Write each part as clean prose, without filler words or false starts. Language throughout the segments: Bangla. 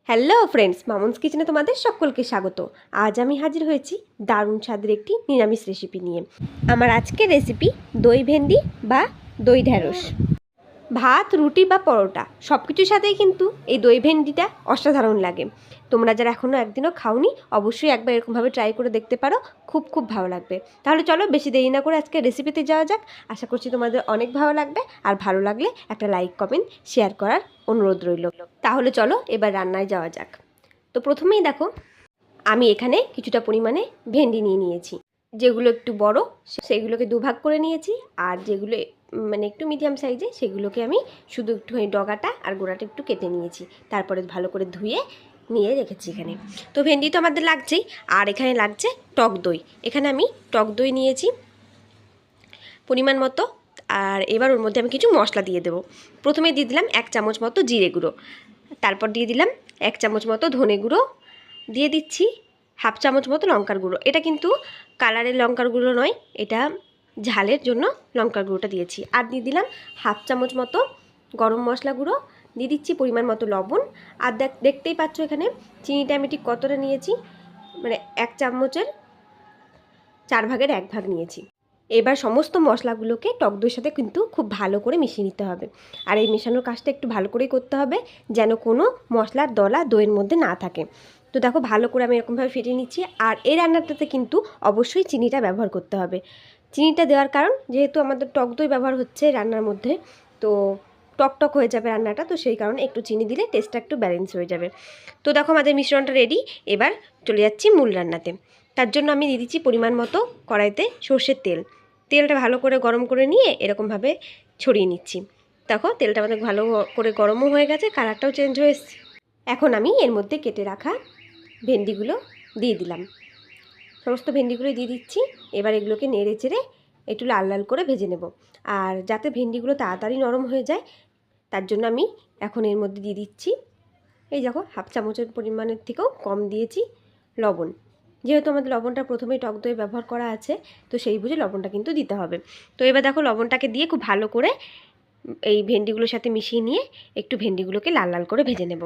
হ্যালো ফ্রেন্ডস, মামুনস কিচেনে তোমাদের সকলকে স্বাগত। আজ আমি হাজির হয়েছি দারুণ স্বাদের একটি নিরামিষ রেসিপি নিয়ে। আমার আজকের রেসিপি দই ভেন্ডি বা দই ঢ্যাঁড়স। ভাত, রুটি বা পরোটা সব কিছুর সাথেই কিন্তু এই দই ভেন্ডিটা অসাধারণ লাগে। তোমরা যারা এখনও একদিনও খাওনি অবশ্যই একবার এরকমভাবে ট্রাই করে দেখতে পারো, খুব ভালো লাগবে। তাহলে চলো বেশি দেরি না করে আজকে রেসিপিতে যাওয়া যাক। আশা করছি তোমাদের অনেক ভালো লাগবে, আর ভালো লাগলে একটা লাইক কমেন্ট শেয়ার করার অনুরোধ রইল। তাহলে চলো এবার রান্নায় যাওয়া যাক। তো প্রথমেই দেখো, আমি এখানে কিছুটা পরিমাণে ভেন্ডি নিয়ে নিয়েছি। যেগুলো একটু বড় সেগুলোকে দুভাগ করে নিয়েছি, আর যেগুলো মানে একটু মিডিয়াম সাইজে সেগুলোকে আমি শুধু একটুখানি ডগাটা আর গোড়াটা একটু কেটে নিয়েছি। তারপরে ভালো করে ধুয়ে নিয়ে রেখেছি এখানে। তো ভেন্ডি তো আমাদের লাগছেই, আর এখানে লাগছে টক দই। এখানে আমি টক দই নিয়েছি পরিমাণ মতো। আর এবার ওর মধ্যে আমি কিছু মশলা দিয়ে দেবো। প্রথমে দিয়ে দিলাম 1 চামচ মতো জিরে গুঁড়ো, তারপর দিয়ে দিলাম 1 চামচ মতো ধনে গুঁড়ো, দিয়ে দিচ্ছি 1/2 চামচ মতো লঙ্কার গুঁড়ো। এটা কিন্তু কালারের লঙ্কার গুঁড়ো নয়, এটা ঝালের জন্য লঙ্কার গুঁড়োটা দিয়েছি। আর দিয়ে দিলাম 1/2 চামচ মতো গরম মশলা গুঁড়ো, দিয়ে দিচ্ছি পরিমাণ মতো লবণ। আর দেখতেই পাচ্ছ এখানে চিনিটা আমি ঠিক কতটা নিয়েছি, মানে 1 চামচের 4 ভাগের 1 ভাগ নিয়েছি। এবার সমস্ত মশলাগুলোকে টক দইয়ের সাথে কিন্তু খুব ভালো করে মিশিয়ে নিতে হবে। আর এই মেশানোর কাজটা একটু ভালো করেই করতে হবে, যেন কোনো মশলার দলা দইয়ের মধ্যে না থাকে। তো দেখো ভালো করে আমি এরকমভাবে ফেটিয়ে নিচ্ছি। আর এই রান্নাটাতে কিন্তু অবশ্যই চিনিটা ব্যবহার করতে হবে। চিনিটা দেওয়ার কারণ, যেহেতু আমাদের টক দই ব্যবহার হচ্ছে রান্নার মধ্যে, তো টক হয়ে যাবে রান্নাটা, তো সেই কারণে একটু চিনি দিলে টেস্টটা একটু ব্যালেন্স হয়ে যাবে। তো দেখো আমাদের মিশ্রণটা রেডি। এবার চলে যাচ্ছি মূল রান্নাতে। তার জন্য আমি দিয়ে দিচ্ছি পরিমাণ মতো কড়াইতে সর্ষের তেল। তেলটা ভালো করে গরম করে নিয়ে এরকমভাবে ছড়িয়ে নিচ্ছি। দেখো তেলটা আমাদের ভালো করে গরমও হয়ে গেছে, কালারটাও চেঞ্জ হয়ে এসেছে। এখন আমি এর মধ্যে কেটে রাখা ভেন্ডিগুলো দিয়ে দিলাম। সমস্ত ভেন্ডিগুলো দিয়ে দিচ্ছি। এবার এগুলোকে নেড়ে চেড়ে একটু লাল লাল করে ভেজে নেব। আর যাতে ভেন্ডিগুলো তাড়াতাড়ি নরম হয়ে যায়, তার জন্য আমি এখন এর মধ্যে দিয়ে দিচ্ছি, এই দেখো 1/2 চামচের পরিমাণের থেকেও কম দিয়েছি লবণ। যেহেতু আমাদের লবণটা প্রথমেই টক দই ব্যবহার করা আছে, তো সেই বুঝে লবণটা কিন্তু দিতে হবে। তো এবার দেখো লবণটাকে দিয়ে খুব ভালো করে এই ভেন্ডিগুলোর সাথে মিশিয়ে নিয়ে একটু ভেন্ডিগুলোকে লাল লাল করে ভেজে নেব।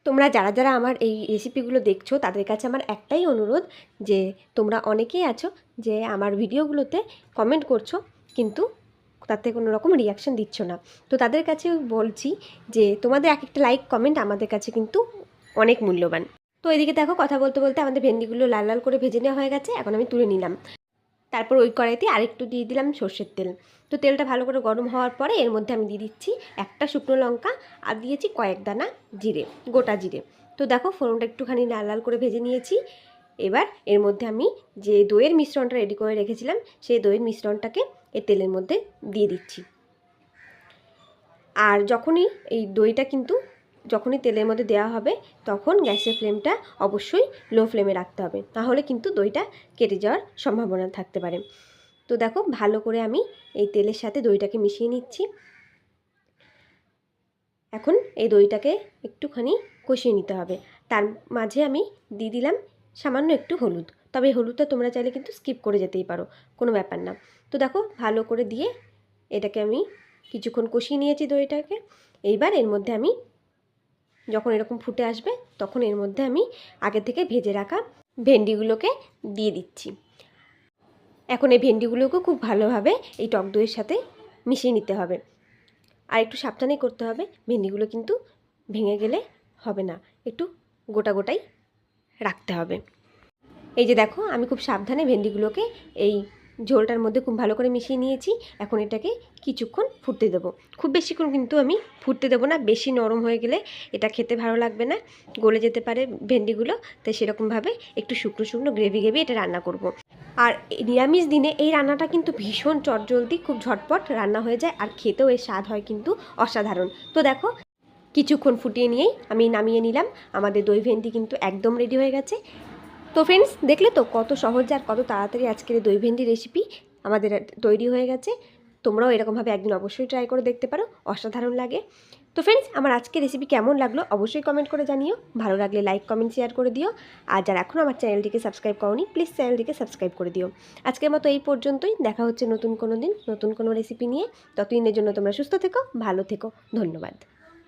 তোমরা যারা আমার এই রেসিপিগুলো দেখছো তাদের কাছে আমার একটাই অনুরোধ, যে তোমরা অনেকেই আছো যে আমার ভিডিওগুলোতে কমেন্ট করছো কিন্তু তাতে কোনো রকম রিয়াকশান দিচ্ছ না। তো তাদের কাছে বলছি যে তোমাদের এক একটা লাইক কমেন্ট আমাদের কাছে কিন্তু অনেক মূল্যবান। তো এদিকে দেখো কথা বলতে বলতে আমাদের ভেন্ডিগুলো লাল লাল করে ভেজে নেওয়া হয়ে গেছে। এখন আমি তুলে নিলাম। তারপর ওই কড়াইতে আরেকটু দিয়ে দিলাম সর্ষের তেল। তো তেলটা ভালো করে গরম হওয়ার পরে এর মধ্যে আমি দিয়ে দিচ্ছি একটা শুকনো লঙ্কা, আর দিয়েছি কয়েক দানা জিরে, গোটা জিরে। তো দেখো ফোড়নটা একটুখানি লাল লাল করে ভেজে নিয়েছি। এবার এর মধ্যে আমি যে দইয়ের মিশ্রণটা রেডি করে রেখেছিলাম সেই দইয়ের মিশ্রণটাকে এই তেলের মধ্যে দিয়ে দিচ্ছি। আর যখনই এই দইটা কিন্তু যখনই তেলের মধ্যে দেওয়া হবে, তখন গ্যাসের ফ্লেমটা অবশ্যই লো ফ্লেমে রাখতে হবে, তাহলে কিন্তু দইটা কেটে যাওয়ার সম্ভাবনা থাকতে পারে। তো দেখো ভালো করে আমি এই তেলের সাথে দইটাকে মিশিয়ে নিচ্ছি। এখন এই দইটাকে একটুখানি কষিয়ে নিতে হবে। তার মাঝে আমি দিয়ে দিলাম সামান্য একটু হলুদ। তবে হলুদটা তোমরা চাইলে কিন্তু স্কিপ করে যেতেই পারো, কোনো ব্যাপার না। তো দেখো ভালো করে দিয়ে এটাকে আমি কিছুক্ষণ কষিয়ে নিয়েছি দইটাকে। এইবার এর মধ্যে আমি যখন এরকম ফুটে আসবে, তখন এর মধ্যে আমি আগে থেকে ভেজে রাখা ভেন্ডিগুলোকে দিয়ে দিচ্ছি। এখন এই ভেন্ডিগুলোকে খুব ভালোভাবে এই টক দইয়ের সাথে মিশিয়ে নিতে হবে। আর একটু সাবধানেই করতে হবে, ভেন্ডিগুলো কিন্তু ভেঙে গেলে হবে না, একটু গোটা গোটাই রাখতে হবে। এই যে দেখো আমি খুব সাবধানে ভেন্ডিগুলোকে এই ঝোলটার মধ্যে খুব ভালো করে মিশিয়ে নিয়েছি। এখন এটাকে কিছুক্ষণ ফুটতে দেবো। খুব বেশিক্ষণ কিন্তু আমি ফুটতে দেবো না, বেশি নরম হয়ে গেলে এটা খেতে ভালো লাগবে না, গলে যেতে পারে ভেন্ডিগুলো। তাই সেরকমভাবে একটু শুকনো শুকনো গ্রেভি এটা রান্না করব। আর নিরামিষ দিনে এই রান্নাটা কিন্তু ভীষণ চটজলদি, খুব ঝটপট রান্না হয়ে যায়, আর খেতেও এর স্বাদ হয় কিন্তু অসাধারণ। তো দেখো কিছুক্ষণ ফুটিয়ে নিয়েই আমি নামিয়ে নিলাম। আমাদের দই ভেন্ডি কিন্তু একদম রেডি হয়ে গেছে। তো ফ্রেন্ডস, দেখলে তো কত সহজে আর কত তাড়াতাড়ি আজকের এই দই ভেন্ডি রেসিপি আমাদের তৈরি হয়ে গেছে। তোমরাও এরকমভাবে একদিন অবশ্যই ট্রাই করে দেখতে পারো, অসাধারণ লাগে। তো ফ্রেন্ডস, আমার আজকের রেসিপি কেমন লাগলো অবশ্যই কমেন্ট করে জানিও। ভালো লাগলে লাইক কমেন্ট শেয়ার করে দিও। আর যারা এখনও আমার চ্যানেলটিকে সাবস্ক্রাইব করোনি, প্লিজ চ্যানেলটিকে সাবস্ক্রাইব করে দিও। আজকের মতো এই পর্যন্তই। দেখা হচ্ছে নতুন কোনো দিন নতুন কোনো রেসিপি নিয়ে। ততদিনের জন্য তোমরা সুস্থ থেকো, ভালো থেকো। ধন্যবাদ।